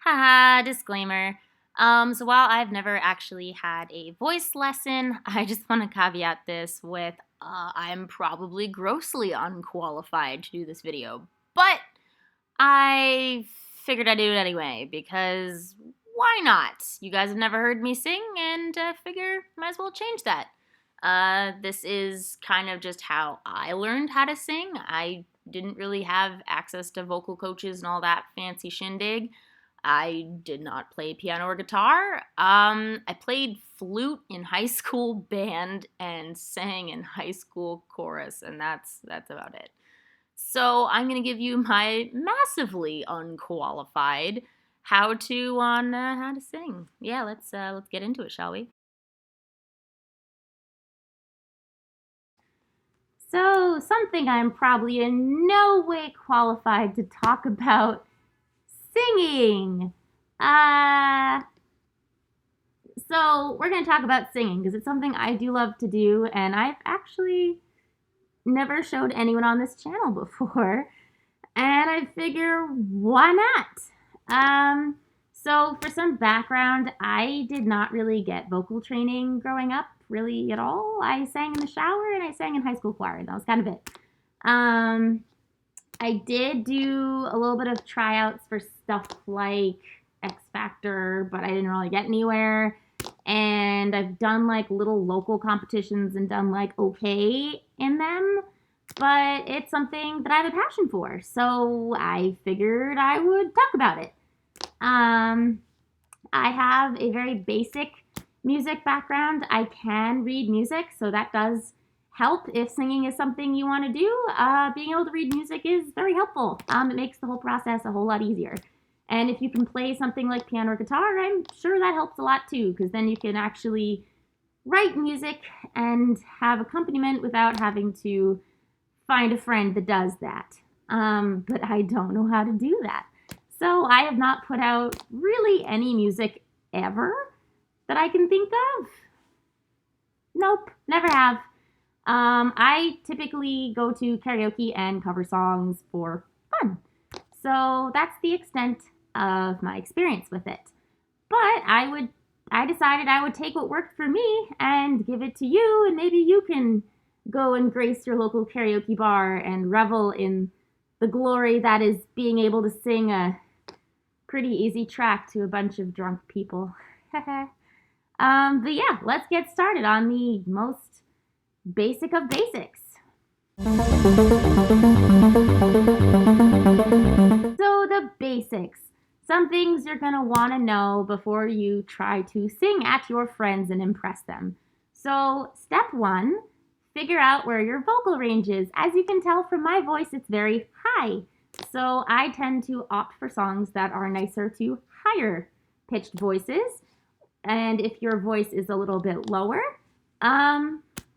Haha, disclaimer. So while I've never actually had a voice lesson, I just want to caveat this with I'm probably grossly unqualified to do this video. But I figured I'd do it anyway because why not? You guys have never heard me sing, and figure might as well change that. This is kind of just how I learned how to sing. I didn't really have access to vocal coaches and all that fancy shindig. I did not play piano or guitar. I played flute in high school band and sang in high school chorus, and that's about it. So I'm gonna give you my massively unqualified how to on how to sing. Yeah, let's get into it, shall we? So something I'm probably in no way qualified to talk about: singing. Uh, so we're gonna talk about singing because it's something I do love to do, and I've actually never showed anyone on this channel before. And I figure, why not? So for some background, I did not really get vocal training growing up, really at all. I sang in the shower and I sang in high school choir, and that was kind of it. I did do a little bit of tryouts for stuff like X Factor, but I didn't really get anywhere. And I've done like little local competitions and done like okay in them, but it's something that I have a passion for. So I figured I would talk about it. I have a very basic music background. I can read music, so that does help if singing is something you want to do. Being able to read music is very helpful. It makes the whole process a whole lot easier. And if you can play something like piano or guitar, I'm sure that helps a lot too, because then you can actually write music and have accompaniment without having to find a friend that does that. But I don't know how to do that. So I have not put out really any music ever that I can think of. Nope, never have. I typically go to karaoke and cover songs for fun. So that's the extent of my experience with it. But I decided I would take what worked for me and give it to you, and maybe you can go and grace your local karaoke bar and revel in the glory that is being able to sing a pretty easy track to a bunch of drunk people. But yeah, let's get started on the most basic of basics. So the basics. Some things you're going to want to know before you try to sing at your friends and impress them. So step one, figure out where your vocal range is. As you can tell from my voice, it's very high. So I tend to opt for songs that are nicer to higher pitched voices. And if your voice is a little bit lower,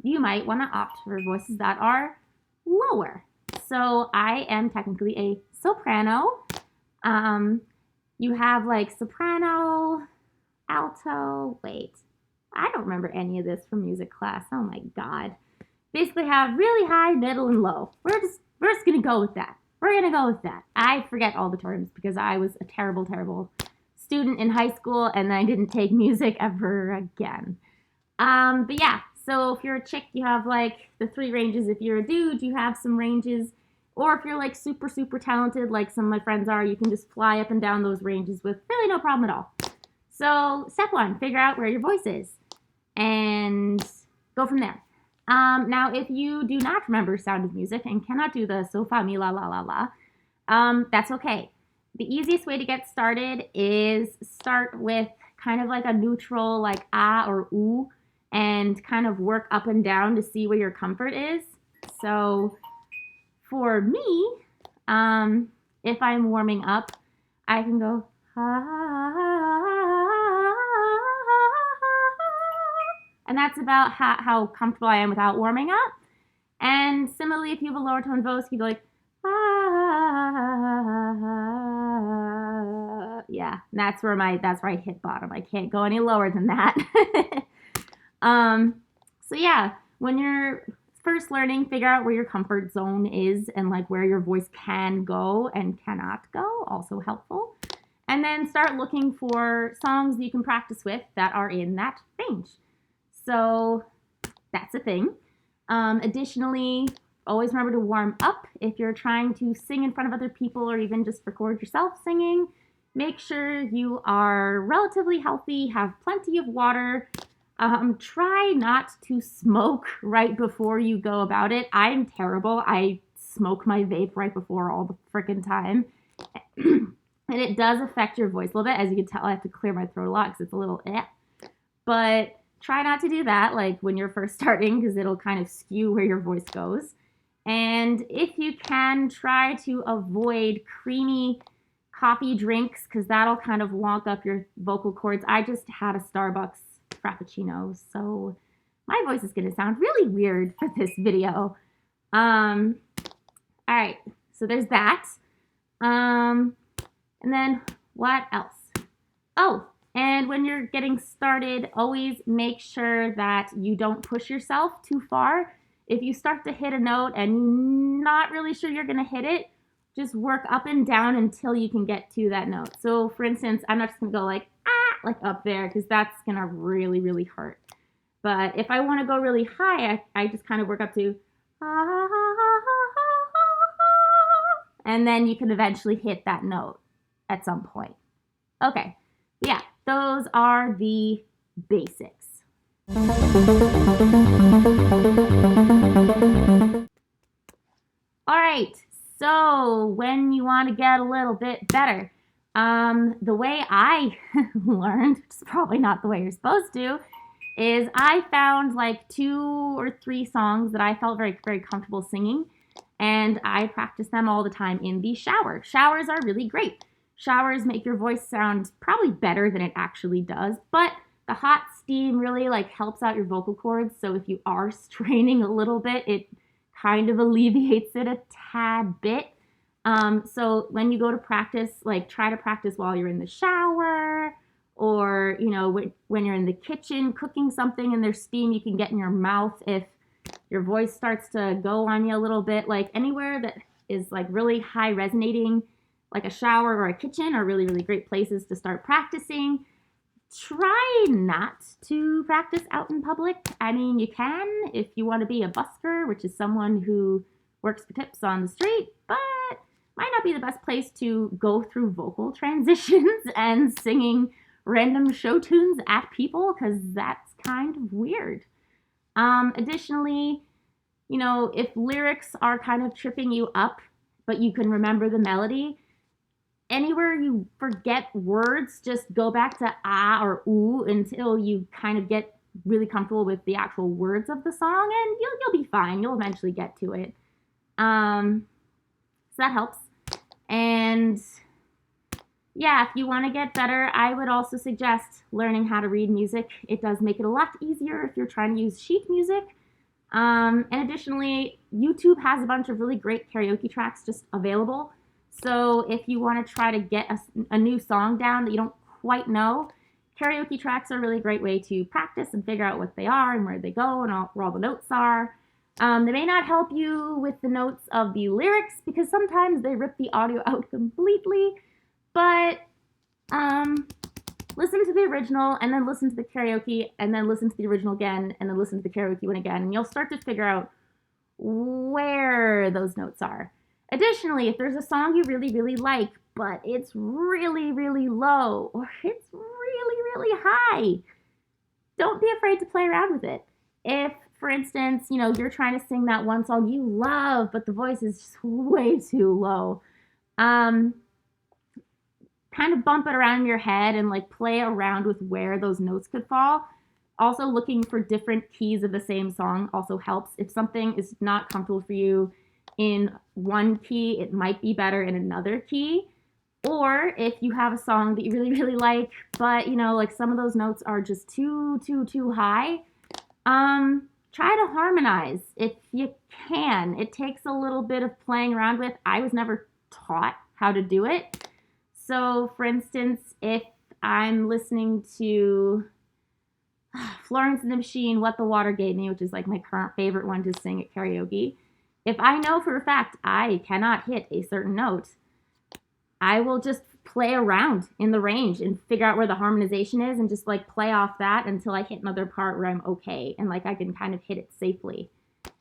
you might want to opt for voices that are lower. So I am technically a soprano. You have like soprano, alto, I don't remember any of this from music class. Oh my God. Basically have really high, middle, and low. We're just gonna go with that. I forget all the terms because I was a terrible, terrible student in high school, and then I didn't take music ever again. But yeah, so if you're a chick, you have like the 3 ranges. If you're a dude, you have some ranges. Or if you're like super, super talented, like some of my friends are, you can just fly up and down those ranges with really no problem at all. So step 1, figure out where your voice is and go from there. Now, if you do not remember Sound of Music and cannot do the so fa mi la la la la, that's okay. The easiest way to get started is start with kind of like a neutral, like ah or ooh, and kind of work up and down to see where your comfort is. So for me, if I'm warming up, I can go and that's about how comfortable I am without warming up. And similarly, if you have a lower tone voice, you go like yeah, that's where I hit bottom. I can't go any lower than that. So yeah, when you're first learning, figure out where your comfort zone is and like where your voice can go and cannot go, also helpful. And then start looking for songs that you can practice with that are in that range. So that's a thing. Additionally, always remember to warm up if you're trying to sing in front of other people or even just record yourself singing. Make sure you are relatively healthy, have plenty of water. Try not to smoke right before you go about it. I'm terrible. I smoke my vape right before all the freaking time. And it does affect your voice a little bit. As you can tell, I have to clear my throat a lot because it's a little But try not to do that like when you're first starting because it'll kind of skew where your voice goes. And if you can, try to avoid creamy coffee drinks because that'll kind of wonk up your vocal cords. I just had a Starbucks Frappuccino, so my voice is going to sound really weird for this video. All right, so there's that. And then what else? Oh, and when you're getting started, always make sure that you don't push yourself too far. If you start to hit a note and you're not really sure you're going to hit it, just work up and down until you can get to that note. So for instance, I'm not just going to go like up there because that's going to really, really hurt. But if I want to go really high, I just kind of work up to and then you can eventually hit that note at some point. Okay, yeah, those are the basics. All right, so when you want to get a little bit better, the way I learned, which is probably not the way you're supposed to, is I found like 2 or 3 songs that I felt very, very comfortable singing, and I practice them all the time in the shower. Showers are really great. Showers make your voice sound probably better than it actually does, but the hot steam really like helps out your vocal cords. So if you are straining a little bit, it kind of alleviates it a tad bit. So when you go to practice, like try to practice while you're in the shower or, you know, when you're in the kitchen cooking something and there's steam you can get in your mouth if your voice starts to go on you a little bit. Like anywhere that is like really high resonating, like a shower or a kitchen are really, really great places to start practicing. Try not to practice out in public. I mean, you can if you want to be a busker, which is someone who works for tips on the street, but might not be the best place to go through vocal transitions and singing random show tunes at people because that's kind of weird. Additionally, you know, if lyrics are kind of tripping you up, but you can remember the melody, anywhere you forget words, just go back to ah or ooh until you kind of get really comfortable with the actual words of the song, and you'll be fine. You'll eventually get to it. So that helps. And yeah, if you want to get better, I would also suggest learning how to read music. It does make it a lot easier if you're trying to use sheet music. And additionally, YouTube has a bunch of really great karaoke tracks just available. So if you want to try to get a new song down that you don't quite know, karaoke tracks are a really great way to practice and figure out what they are and where they go and where all the notes are. They may not help you with the notes of the lyrics because sometimes they rip the audio out completely, but listen to the original and then listen to the karaoke and then listen to the original again and then listen to the karaoke one again, and you'll start to figure out where those notes are. Additionally, if there's a song you really, really like, but it's really, really low or it's really, really high, don't be afraid to play around with it. If, for instance, you know, you're trying to sing that one song you love, but the voice is just way too low, kind of bump it around in your head and like play around with where those notes could fall. Also, looking for different keys of the same song also helps. If something is not comfortable for you in one key, it might be better in another key. Or if you have a song that you really, really like, but you know, like some of those notes are just too high, try to harmonize if you can. It takes a little bit of playing around with. I was never taught how to do it. So for instance, if I'm listening to Florence and the Machine, What the Water Gave Me, which is like my current favorite one to sing at karaoke. If I know for a fact I cannot hit a certain note, I will just play around in the range and figure out where the harmonization is and just like play off that until I hit another part where I'm okay and like I can kind of hit it safely.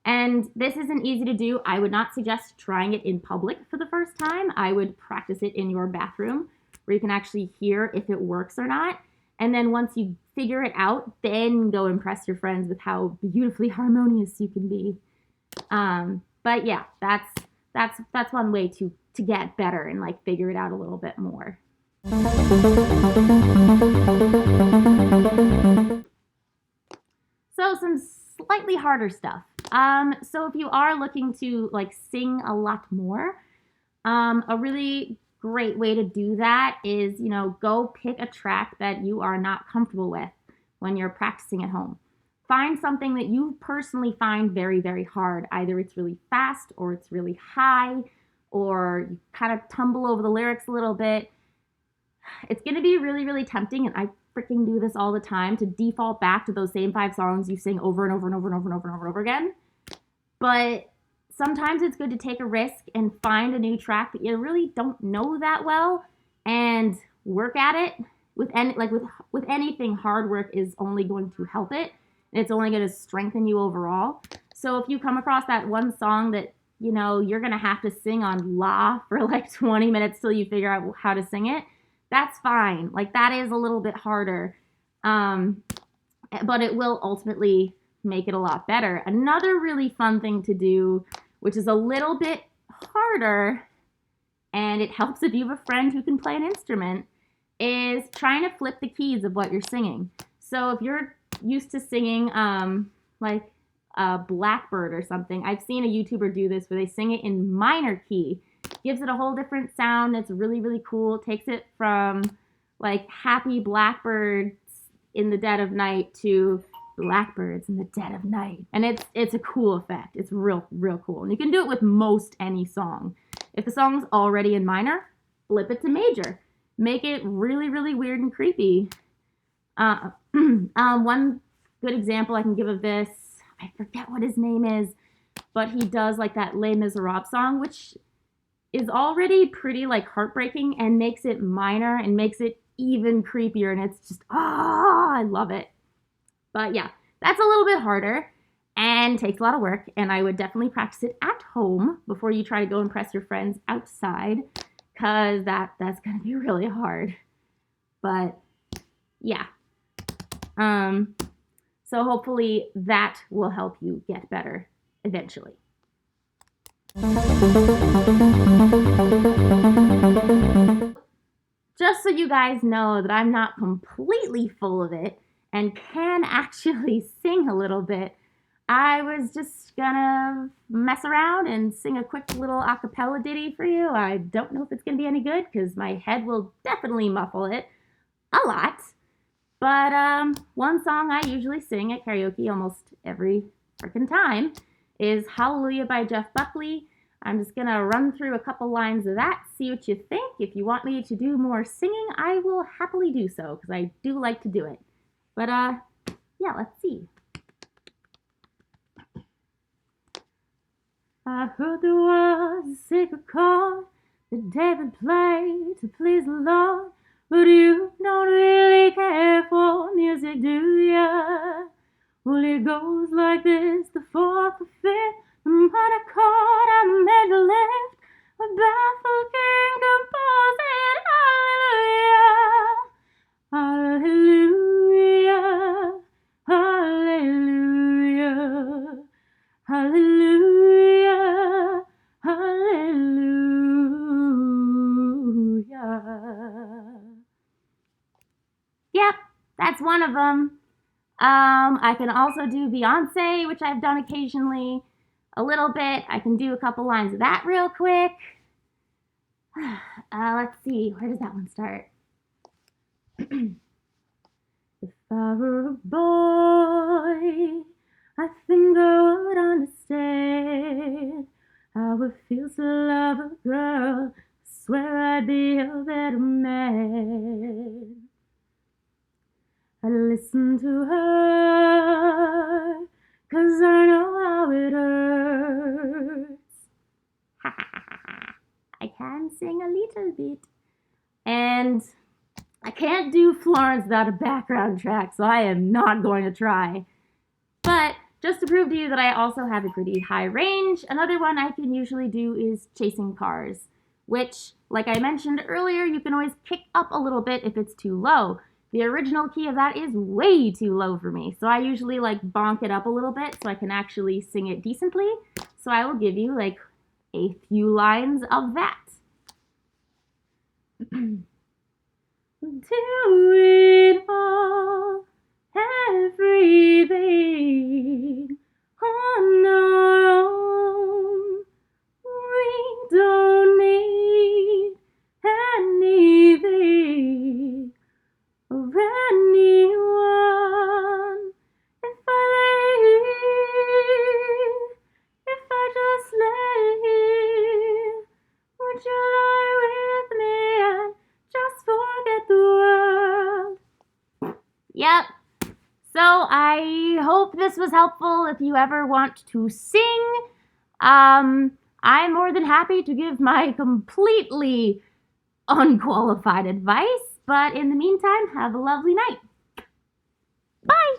And this isn't easy to do. I would not suggest trying it in public for the first time. I would practice it in your bathroom where you can actually hear if it works or not. And then once you figure it out, then go impress your friends with how beautifully harmonious you can be. But yeah, that's one way to get better and like figure it out a little bit more. So some slightly harder stuff. So if you are looking to like sing a lot more, a really great way to do that is, go pick a track that you are not comfortable with when you're practicing at home. Find something that you personally find very, very hard. Either it's really fast or it's really high or you kind of tumble over the lyrics a little bit. It's going to be really, really tempting, and I freaking do this all the time, to default back to those same 5 songs you sing over and over and over and over and over and over and over again. But sometimes it's good to take a risk and find a new track that you really don't know that well and work at it. With anything, hard work is only going to help it. And it's only going to strengthen you overall. So if you come across that one song that, you're going to have to sing on la for like 20 minutes till you figure out how to sing it, that's fine. Like, that is a little bit harder. But it will ultimately make it a lot better. Another really fun thing to do, which is a little bit harder, and it helps if you have a friend who can play an instrument, is trying to flip the keys of what you're singing. So if you're used to singing like a Blackbird or something, I've seen a YouTuber do this where they sing it in minor key. Gives it a whole different sound. It's really, really cool. Takes it from like happy blackbirds in the dead of night to blackbirds in the dead of night. And it's a cool effect. It's real, real cool. And you can do it with most any song. If the song's already in minor, flip it to major. Make it really, really weird and creepy. One good example I can give of this, I forget what his name is, but he does like that Les Miserables song, which is already pretty like heartbreaking, and makes it minor and makes it even creepier, and it's just, I love it. But yeah, that's a little bit harder and takes a lot of work, and I would definitely practice it at home before you try to go impress your friends outside, because that's gonna be really hard. But yeah. So hopefully that will help you get better eventually. Just so you guys know that I'm not completely full of it and can actually sing a little bit, I was just gonna mess around and sing a quick little a cappella ditty for you. I don't know if it's gonna be any good because my head will definitely muffle it a lot. But one song I usually sing at karaoke almost every freaking time is Hallelujah by Jeff Buckley. I'm just going to run through a couple lines of that, see what you think. If you want me to do more singing, I will happily do so, because I do like to do it. But yeah, let's see. I heard there was a secret chord that David played to please the Lord, but you don't really care for music, do ya? Well, it goes like this, the fourth, the fifth, the minor chord and the major lift, a baffled king composing hallelujah, hallelujah, hallelujah, hallelujah. Yep, that's one of them. I can also do Beyonce, which I've done occasionally a little bit. I can do a couple lines of that real quick. Let's see, where does that one start? If I were a boy, I think I would understand how it feels to love a girl. I swear I'd be a better man. I listen to her can sing a little bit. And I can't do Florence without a background track, so I am not going to try. But just to prove to you that I also have a pretty high range, another one I can usually do is chasing cars, which, like I mentioned earlier, you can always kick up a little bit if it's too low. The original key of that is way too low for me, so I usually like bonk it up a little bit so I can actually sing it decently. So I will give you like a few lines of that. Do it all, everything on our own. We don't need anything or anyone. If I just lay here, would you lie with me and just forget the world? Yep. So I hope this was helpful if you ever want to sing. I'm more than happy to give my completely unqualified advice, but in the meantime, have a lovely night. Bye!